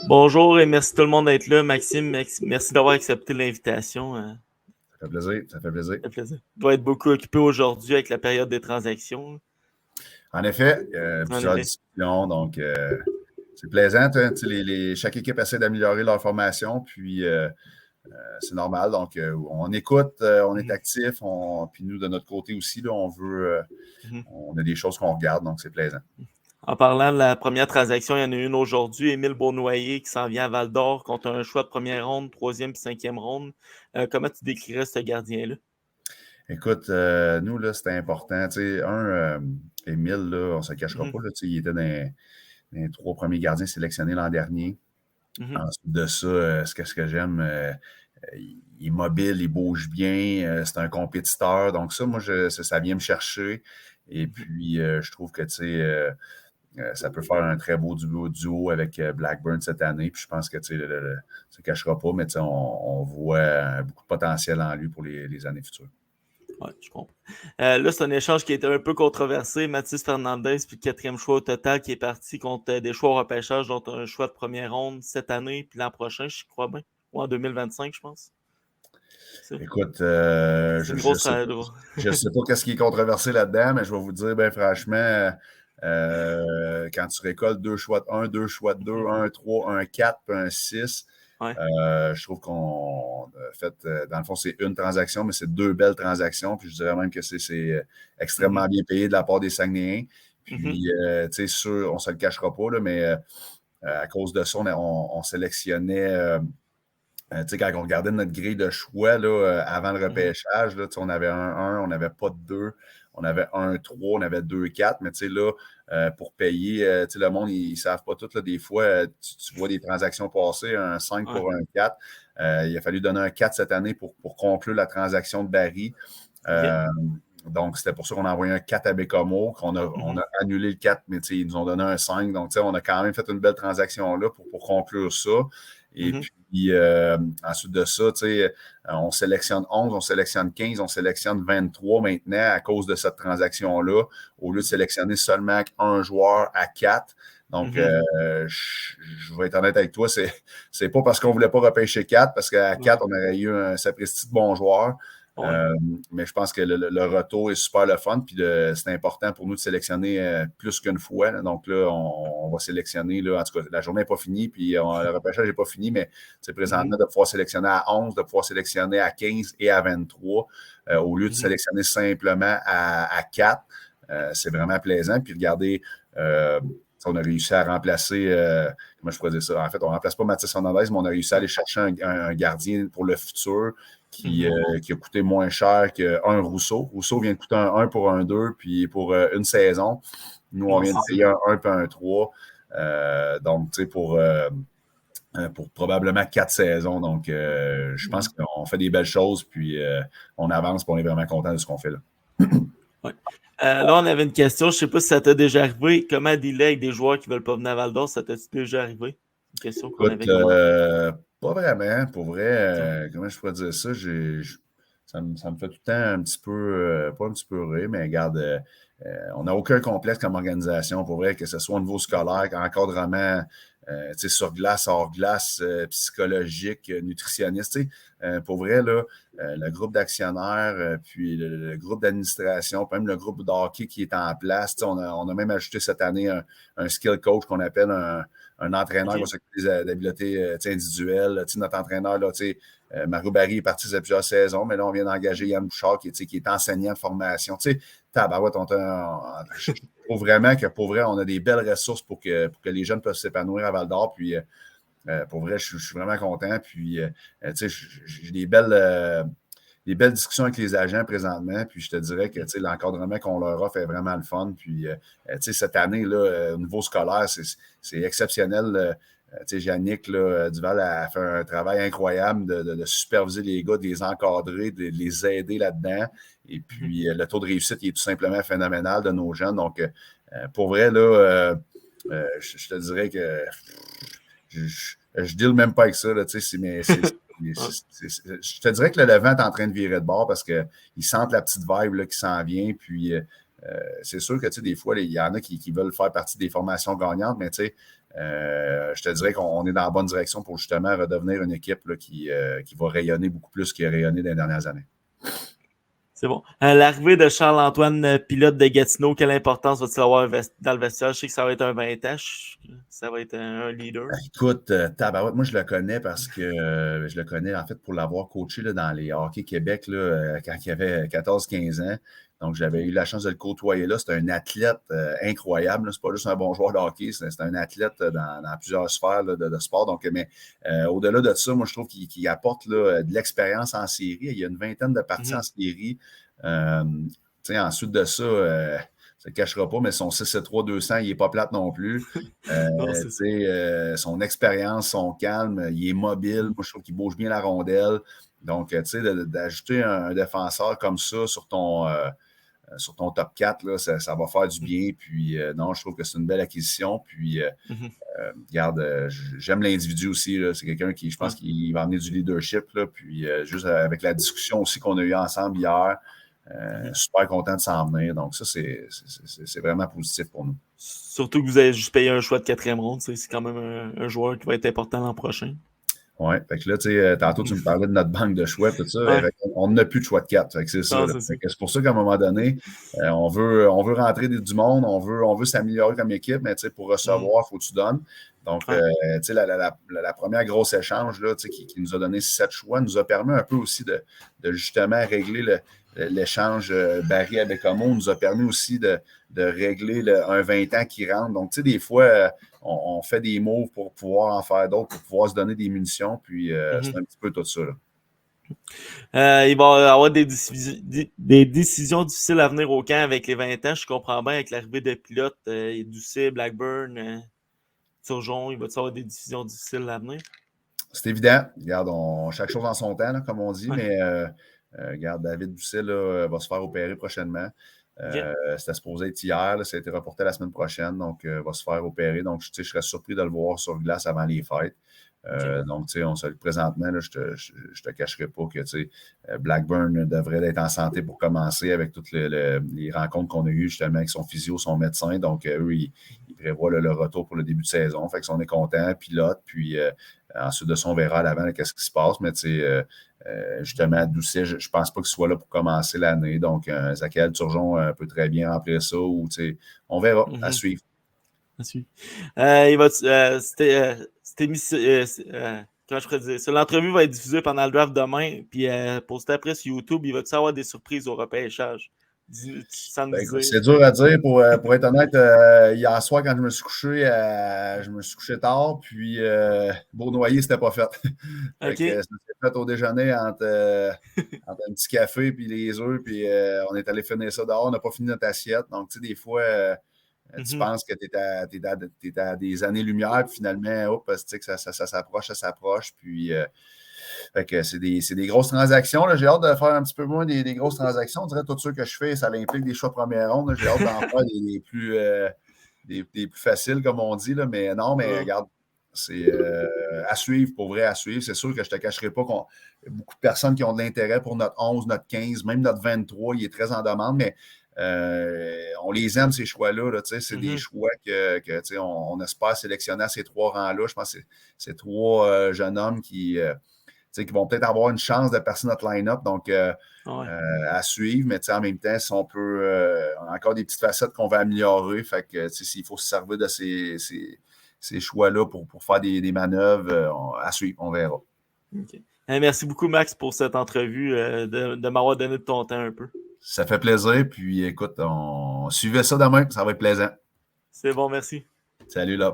Bonjour et merci tout le monde d'être là. Maxime, merci d'avoir accepté l'invitation. Ça fait plaisir, ça fait plaisir. Ça fait plaisir. Je dois être beaucoup occupé aujourd'hui avec la période des transactions. En effet, En plusieurs effet. discussions, donc c'est plaisant. Chaque équipe essaie d'améliorer leur formation, puis c'est normal. Donc, on écoute, on est actif, puis nous, de notre côté aussi, là, on veut, on a des choses qu'on regarde, donc c'est plaisant. En parlant de la première transaction, il y en a une aujourd'hui. Émile Beaunoyer qui s'en vient à Val-d'Or contre un choix de première ronde, troisième et cinquième ronde. Comment tu décrirais ce gardien-là? Écoute, nous, là, c'était important. Émile, là, on ne se cachera pas, là, il était dans les 3 premiers gardiens sélectionnés l'an dernier. Ensuite de ça, ce que j'aime, il est mobile, il bouge bien, c'est un compétiteur. Donc ça, moi, ça vient me chercher. Et puis, je trouve que, ça peut faire un très beau duo avec Blackburn cette année. Puis je pense que, ça ne cachera pas, mais on voit beaucoup de potentiel en lui pour les années futures. Oui, je comprends. Là, c'est un échange qui a été un peu controversé. Mathis Fernandez, puis quatrième choix au total, qui est parti contre des choix au repêchage, dont un choix de première ronde cette année, puis l'an prochain, je crois bien. Ou en 2025, je pense. Écoute, C'est une grosse je sais pas qu'est-ce qui est controversé là-dedans, mais je vais vous dire, ben franchement, quand tu récoltes 2 choix de 1, 2 choix de 2, un 3, un 4, puis un 6, Ouais. je trouve qu'on fait, dans le fond, c'est une transaction, mais c'est 2 belles transactions. Puis je dirais même que c'est extrêmement bien payé de la part des Saguenayens. Puis, tu sais, sûr, on ne se le cachera pas, là, mais à cause de ça, on sélectionnait. Tu sais, quand on regardait notre grille de choix là, avant le repêchage, là, on avait un 1, on n'avait pas de 2, on avait un 3, on avait 2 4, mais tu sais, là, pour payer, tu sais, le monde, ils ne savent pas tout. Là, des fois, tu vois des transactions passer, un 5 pour un 4. Il a fallu donner un 4 cette année pour conclure la transaction de Barry. Donc, c'était pour ça qu'on a envoyé un 4 à Bécomo, on a annulé le 4, mais ils nous ont donné un 5. Donc, on a quand même fait une belle transaction là pour conclure ça. Et puis, ensuite de ça, on sélectionne 11, on sélectionne 15, on sélectionne 23 maintenant à cause de cette transaction-là, au lieu de sélectionner seulement un joueur à 4. Donc, je vais être honnête avec toi, c'est pas parce qu'on ne voulait pas repêcher 4, parce qu'à 4, on aurait eu un sapristi de bons joueurs. Mais je pense que le retour est super le fun. Puis c'est important pour nous de sélectionner plus qu'une fois. Là. Donc là, on va sélectionner. Là, en tout cas, la journée n'est pas finie. Puis le repêchage n'est pas fini. Mais présentement, de pouvoir sélectionner à 11, de pouvoir sélectionner à 15 et à 23, au lieu de sélectionner simplement à 4, c'est vraiment plaisant. Puis regardez, on a réussi à remplacer, comment je pourrais dire ça? En fait, on ne remplace pas Mathis Fernandez, mais on a réussi à aller chercher un gardien pour le futur qui a coûté moins cher qu'un Rousseau. Rousseau vient de coûter un 1 pour un 2, puis pour une saison. Nous, on vient de payer un 1 puis un 3. Donc, tu sais, pour probablement 4 saisons. Donc, je pense qu'on fait des belles choses, puis on avance, puis on est vraiment content de ce qu'on fait là. Ouais. Là, on avait une question. Je ne sais pas si ça t'a déjà arrivé. Comment dealer avec des joueurs qui ne veulent pas venir à Val-d'Or? Ça t'a déjà arrivé? Une question qu'on avait commencée. Pas vraiment. Pour vrai, comment je pourrais dire ça? Ça me fait tout le temps un petit peu, pas un petit peu rire, mais regarde, on n'a aucun complexe comme organisation. Pour vrai, que ce soit au niveau scolaire, encadrement, sur glace, hors glace, psychologique, nutritionniste. Pour vrai, là, le groupe d'actionnaires, puis le groupe d'administration, puis même le groupe de hockey qui est en place. On a même ajouté cette année un skill coach qu'on appelle un entraîneur qui va s'occuper des habiletés individuelles. Notre entraîneur, là, Mario Barry est parti depuis plusieurs saisons, mais là, on vient d'engager Yann Bouchard, qui est enseignant de formation. Tabarouette, je trouve vraiment que pour vrai, on a des belles ressources pour que les jeunes puissent s'épanouir à Val-d'Or. Puis, pour vrai, je suis vraiment content. Puis, j'ai des belles discussions avec les agents présentement. Puis, je te dirais que l'encadrement qu'on leur offre est vraiment le fun. Puis, cette année, là, au niveau scolaire, c'est exceptionnel. Yannick Duval a fait un travail incroyable de superviser les gars, de les encadrer, de les aider là-dedans. Et puis, le taux de réussite il est tout simplement phénoménal de nos jeunes. Donc, pour vrai, là, je te dirais que je deal même pas avec ça. Là, je te dirais que le Levant est en train de virer de bord parce qu'ils sentent la petite vibe là, qui s'en vient. Puis, c'est sûr que des fois, il y en a qui veulent faire partie des formations gagnantes, mais je te dirais qu'on est dans la bonne direction pour justement redevenir une équipe là, qui va rayonner beaucoup plus qu'il a rayonné dans les dernières années. C'est bon. L'arrivée de Charles-Antoine Pilote de Gatineau, quelle importance va-t-il avoir dans le vestiaire? Je sais que ça va être un 20 ans, ça va être un leader. Écoute, Tabarouette, moi je le connais parce que je le connais en fait pour l'avoir coaché là, dans les Hockey Québec là, quand il avait 14-15 ans. Donc j'avais eu la chance de le côtoyer là. C'est un athlète incroyable. C'est pas juste un bon joueur de hockey, c'est un athlète dans plusieurs sphères là, de sport. Donc, mais au-delà de ça, moi je trouve qu'il apporte là, de l'expérience en série. Il y a une vingtaine de parties en série. Ensuite de ça, ça ne cachera pas, mais son 6-3-200, il n'est pas plate non plus. Non, Son expérience, son calme, il est mobile. Moi, je trouve qu'il bouge bien la rondelle. Donc, d'ajouter un défenseur comme ça sur ton top 4, là, ça va faire du bien. Puis, non, je trouve que c'est une belle acquisition. Puis, regarde, j'aime l'individu aussi. Là. C'est quelqu'un qui, je pense, qu'il va amener du leadership. Là. Puis, juste avec la discussion aussi qu'on a eue ensemble hier, super content de s'en venir. Donc, ça, c'est vraiment positif pour nous. Surtout que vous avez juste payé un choix de 4e ronde. C'est quand même un joueur qui va être important l'an prochain. Oui, fait que là, tu sais, tantôt, tu me parlais de notre banque de choix, tout ça. On n'a plus de choix de 4. Fait que c'est ça. C'est pour ça qu'à un moment donné, on veut rentrer du monde, on veut s'améliorer comme équipe, mais pour recevoir, il faut que tu donnes. Donc, la première grosse échange là, qui nous a donné 7 choix nous a permis un peu aussi de justement régler l'échange Barry avec Bécomo, nous a permis aussi de régler un 20 ans qui rentre. Donc, tu sais, des fois, on fait des moves pour pouvoir en faire d'autres, pour pouvoir se donner des munitions, puis c'est un petit peu tout ça. Là. Il va y avoir des décisions difficiles à venir au camp avec les 20 ans. Je comprends bien avec l'arrivée de pilotes, Doucet, Blackburn, Turgeon, il va y avoir des décisions difficiles à venir. C'est évident. Regarde, chaque chose en son temps, là, comme on dit, mais regarde, David Doucet là, va se faire opérer prochainement. C'était supposé être hier, là, ça a été reporté la semaine prochaine, donc va se faire opérer. Donc, je serais surpris de le voir sur glace avant les fêtes. Donc, tu sais, présentement, là, je te cacherai pas que Blackburn devrait être en santé pour commencer avec toutes les rencontres qu'on a eues justement avec son physio, son médecin. Donc, eux, ils prévoient le retour pour le début de saison. Fait que si on est content, pilote, puis ensuite de ça, on verra à l'avant qu'est-ce qui se passe. Mais tu sais, justement, Doucet, je ne pense pas qu'il soit là pour commencer l'année. Donc, Zachary Turgeon peut très bien remplir ça. Ou, on verra, à suivre. Il va, comment je pourrais dire ça? L'entrevue va être diffusée pendant le draft demain, puis postée après sur YouTube. Il va-tu avoir des surprises au repêchage? C'est dur à dire. Pour être honnête, hier soir, quand je me suis couché tard, puis Beaunoyer, c'était pas fait. Ça s'est fait au déjeuner entre un petit café puis les œufs, puis on est allé finir ça dehors. On n'a pas fini notre assiette. Donc, tu sais, des fois, tu penses que tu es à des années-lumière, puis finalement, que ça s'approche, puis fait que c'est des grosses transactions. Là. J'ai hâte de faire un petit peu moins des grosses transactions. On dirait que tout ce que je fais, ça implique des choix de première ronde. Là. J'ai hâte d'en faire des plus faciles, comme on dit. Là. Mais non, mais regarde, c'est à suivre, pour vrai, à suivre. C'est sûr que je ne te cacherai pas qu'il y a beaucoup de personnes qui ont de l'intérêt pour notre 11, notre 15, même notre 23. Il est très en demande, mais on les aime, ces choix-là. Là, c'est des choix que on espère sélectionner à ces 3 rangs-là. Je pense que c'est 3 jeunes hommes qui vont peut-être avoir une chance de percer notre line-up. Donc, à suivre. Mais en même temps, si on peut, on a encore des petites facettes qu'on va améliorer. Fait que s'il faut se servir de ces choix-là pour faire des manœuvres, à suivre, on verra. Okay. Merci beaucoup, Max, pour cette entrevue, de m'avoir donné de ton temps un peu. Ça fait plaisir. Puis écoute, on suivait ça demain. Ça va être plaisant. C'est bon, merci. Salut là.